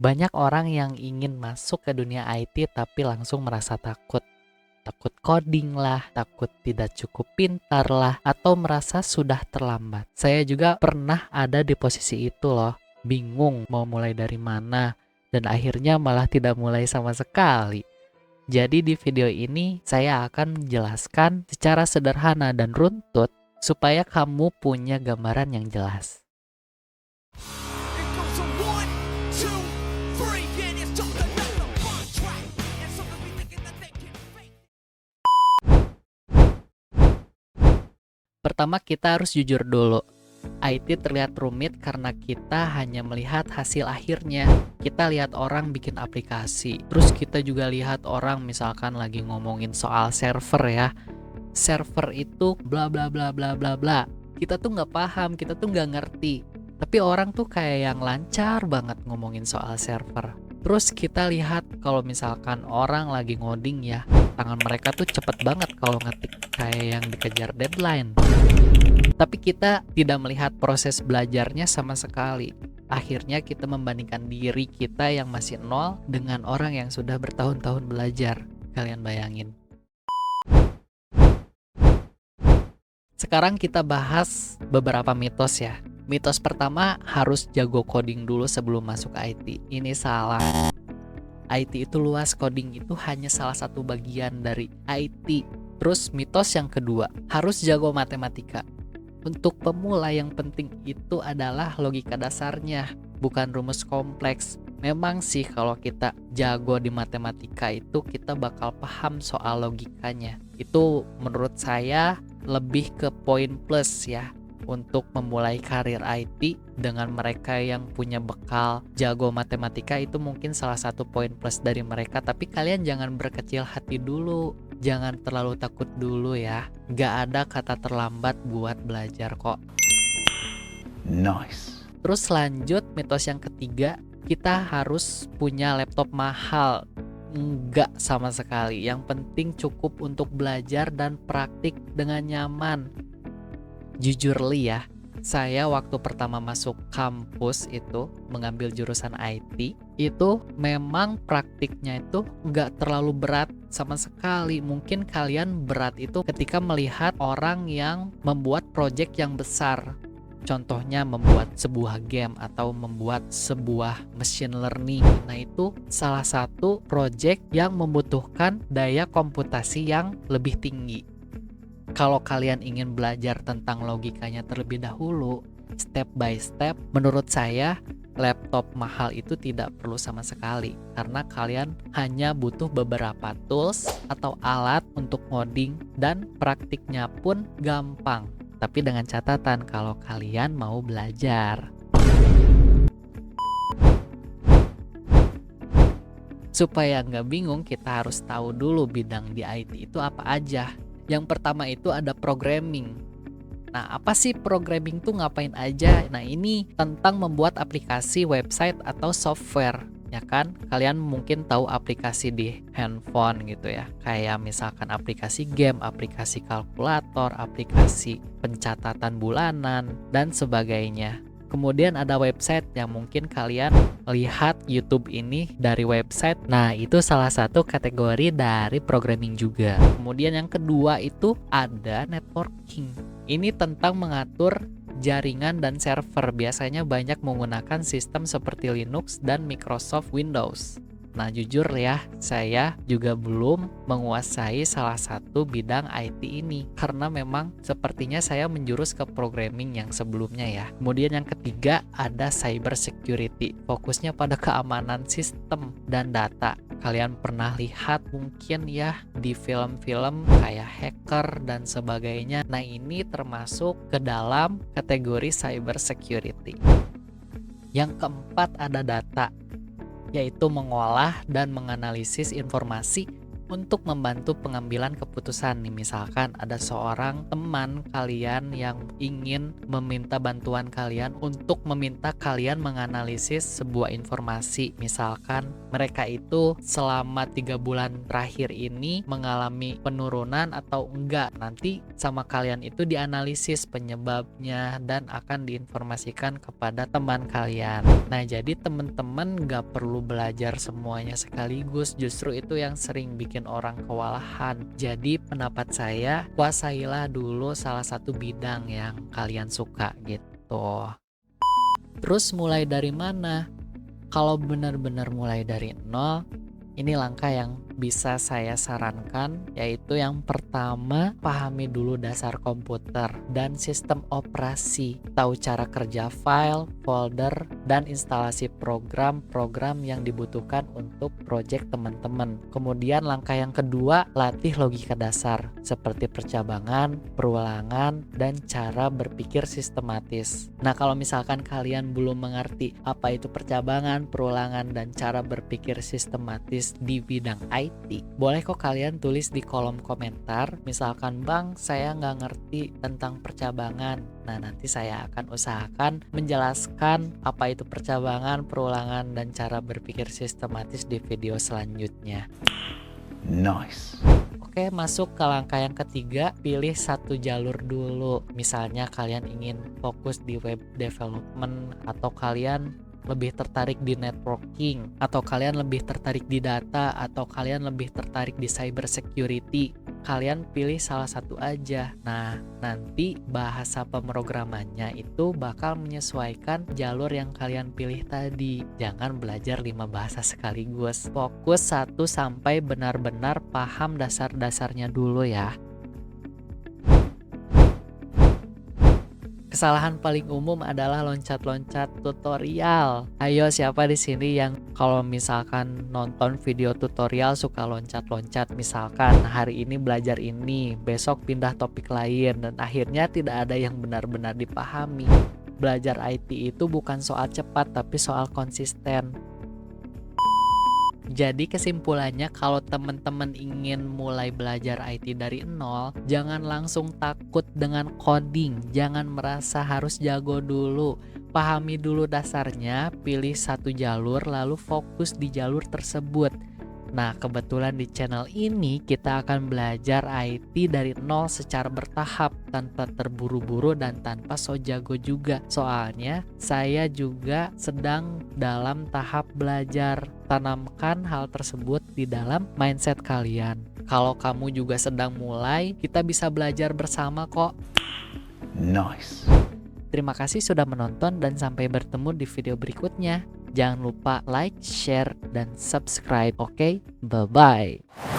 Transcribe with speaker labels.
Speaker 1: Banyak orang yang ingin masuk ke dunia IT tapi langsung merasa takut. Takut coding lah, takut tidak cukup pintar lah, atau merasa sudah terlambat. Saya juga pernah ada di posisi itu loh. Bingung mau mulai dari mana, dan akhirnya malah tidak mulai sama sekali. Jadi di video ini saya akan menjelaskan secara sederhana dan runtut supaya kamu punya gambaran yang jelas. Pertama, kita harus jujur dulu. IT terlihat rumit karena kita hanya melihat hasil akhirnya. Kita lihat orang bikin aplikasi, terus kita juga lihat orang misalkan lagi ngomongin soal server ya. Server itu bla bla bla bla bla bla. Kita tuh nggak paham, kita tuh nggak ngerti. Tapi orang tuh kayak yang lancar banget ngomongin soal server. Terus kita lihat kalau misalkan orang lagi ngoding ya, tangan mereka tuh cepet banget kalau ngetik kayak yang dikejar deadline. Tapi kita tidak melihat proses belajarnya sama sekali. Akhirnya kita membandingkan diri kita yang masih nol dengan orang yang sudah bertahun-tahun belajar. Kalian bayangin. Sekarang kita bahas beberapa mitos ya. Mitos pertama, harus jago coding dulu sebelum masuk IT. Ini salah. IT itu luas, coding itu hanya salah satu bagian dari IT. Terus mitos yang kedua, harus jago matematika. Untuk pemula yang penting itu adalah logika dasarnya, bukan rumus kompleks. Memang sih kalau kita jago di matematika itu kita bakal paham soal logikanya. Itu menurut saya lebih ke poin plus ya untuk memulai karir IT. Dengan mereka yang punya bekal jago matematika itu mungkin salah satu poin plus dari mereka. Tapi kalian jangan berkecil hati dulu, jangan terlalu takut dulu ya. Gak ada kata terlambat buat belajar kok.
Speaker 2: Nice.
Speaker 1: Terus lanjut, mitos yang ketiga, kita harus punya laptop mahal. Enggak sama sekali. Yang penting cukup untuk belajar dan praktik dengan nyaman. Jujur li ya, saya waktu pertama masuk kampus itu mengambil jurusan IT, itu memang praktiknya itu nggak terlalu berat sama sekali. Mungkin kalian berat itu ketika melihat orang yang membuat project yang besar. Contohnya membuat sebuah game atau membuat sebuah machine learning. Nah itu salah satu project yang membutuhkan daya komputasi yang lebih tinggi. Kalau kalian ingin belajar tentang logikanya terlebih dahulu, step by step, menurut saya laptop mahal itu tidak perlu sama sekali. Karena kalian hanya butuh beberapa tools atau alat untuk ngoding dan praktiknya pun gampang. Tapi dengan catatan kalau kalian mau belajar. Supaya nggak bingung, kita harus tahu dulu bidang di IT itu apa aja. Yang pertama itu ada programming. Nah, apa sih programming tuh ngapain aja? Nah, ini tentang membuat aplikasi, website, atau software. Ya kan, kalian mungkin tahu aplikasi di handphone gitu ya, kayak misalkan aplikasi game, aplikasi kalkulator, aplikasi pencatatan bulanan, dan sebagainya. Kemudian ada website yang mungkin kalian lihat YouTube ini dari website. Nah, itu salah satu kategori dari programming juga. Kemudian yang kedua itu ada networking. Ini tentang mengatur jaringan dan server. Biasanya banyak menggunakan sistem seperti Linux dan Microsoft Windows. Nah, jujur ya, saya juga belum menguasai salah satu bidang IT ini karena memang sepertinya saya menjurus ke programming yang sebelumnya ya. Kemudian yang ketiga ada cyber security. Fokusnya pada keamanan sistem dan data. Kalian pernah lihat mungkin ya di film-film kayak hacker dan sebagainya. Nah, ini termasuk ke dalam kategori cyber security. Yang keempat ada data, yaitu mengolah dan menganalisis informasi untuk membantu pengambilan keputusan nih. Misalkan ada seorang teman kalian yang ingin meminta bantuan kalian untuk meminta kalian menganalisis sebuah informasi. Misalkan mereka itu selama 3 bulan terakhir ini mengalami penurunan atau enggak. Nanti sama kalian itu dianalisis penyebabnya dan akan diinformasikan kepada teman kalian. Nah, jadi teman-teman gak perlu belajar semuanya sekaligus. Justru itu yang sering bikin orang kewalahan. Jadi pendapat saya, kuasailah dulu salah satu bidang yang kalian suka gitu. Terus mulai dari mana? Kalau benar-benar mulai dari nol, ini langkah yang bisa saya sarankan, yaitu yang pertama, pahami dulu dasar komputer dan sistem operasi, tahu cara kerja file, folder, dan instalasi program-program yang dibutuhkan untuk project teman-teman. Kemudian langkah yang kedua, latih logika dasar seperti percabangan, perulangan, dan cara berpikir sistematis. Nah, kalau misalkan kalian belum mengerti apa itu percabangan, perulangan, dan cara berpikir sistematis di bidang IT, boleh kok kalian tulis di kolom komentar. Misalkan, Bang, saya nggak ngerti tentang percabangan. Nah, nanti saya akan usahakan menjelaskan apa itu percabangan, perulangan, dan cara berpikir sistematis di video selanjutnya.
Speaker 2: Nice.
Speaker 1: Oke, masuk ke langkah yang ketiga, pilih satu jalur dulu. Misalnya kalian ingin fokus di web development, atau kalian lebih tertarik di networking, atau kalian lebih tertarik di data, atau kalian lebih tertarik di cyber security. Kalian pilih salah satu aja. Nah, nanti bahasa pemrogramannya itu bakal menyesuaikan jalur yang kalian pilih tadi. Jangan belajar 5 bahasa sekaligus. Fokus satu sampai benar-benar paham dasar-dasarnya dulu ya. Kesalahan paling umum adalah loncat-loncat tutorial. Ayo, siapa di sini yang kalau misalkan nonton video tutorial suka loncat-loncat, misalkan hari ini belajar ini, besok pindah topik lain, dan akhirnya tidak ada yang benar-benar dipahami. Belajar IT itu bukan soal cepat, tapi soal konsisten. Jadi kesimpulannya, kalau teman-teman ingin mulai belajar IT dari nol, jangan langsung takut dengan coding. Jangan merasa harus jago dulu. Pahami dulu dasarnya, pilih satu jalur, lalu fokus di jalur tersebut. Nah, kebetulan di channel ini kita akan belajar IT dari nol secara bertahap, tanpa terburu-buru dan tanpa so jago juga. Soalnya saya juga sedang dalam tahap belajar. Tanamkan hal tersebut di dalam mindset kalian. Kalau kamu juga sedang mulai, kita bisa belajar bersama kok.
Speaker 2: Nice.
Speaker 1: Terima kasih sudah menonton dan sampai bertemu di video berikutnya. Jangan lupa like, share, dan subscribe, oke? Bye-bye.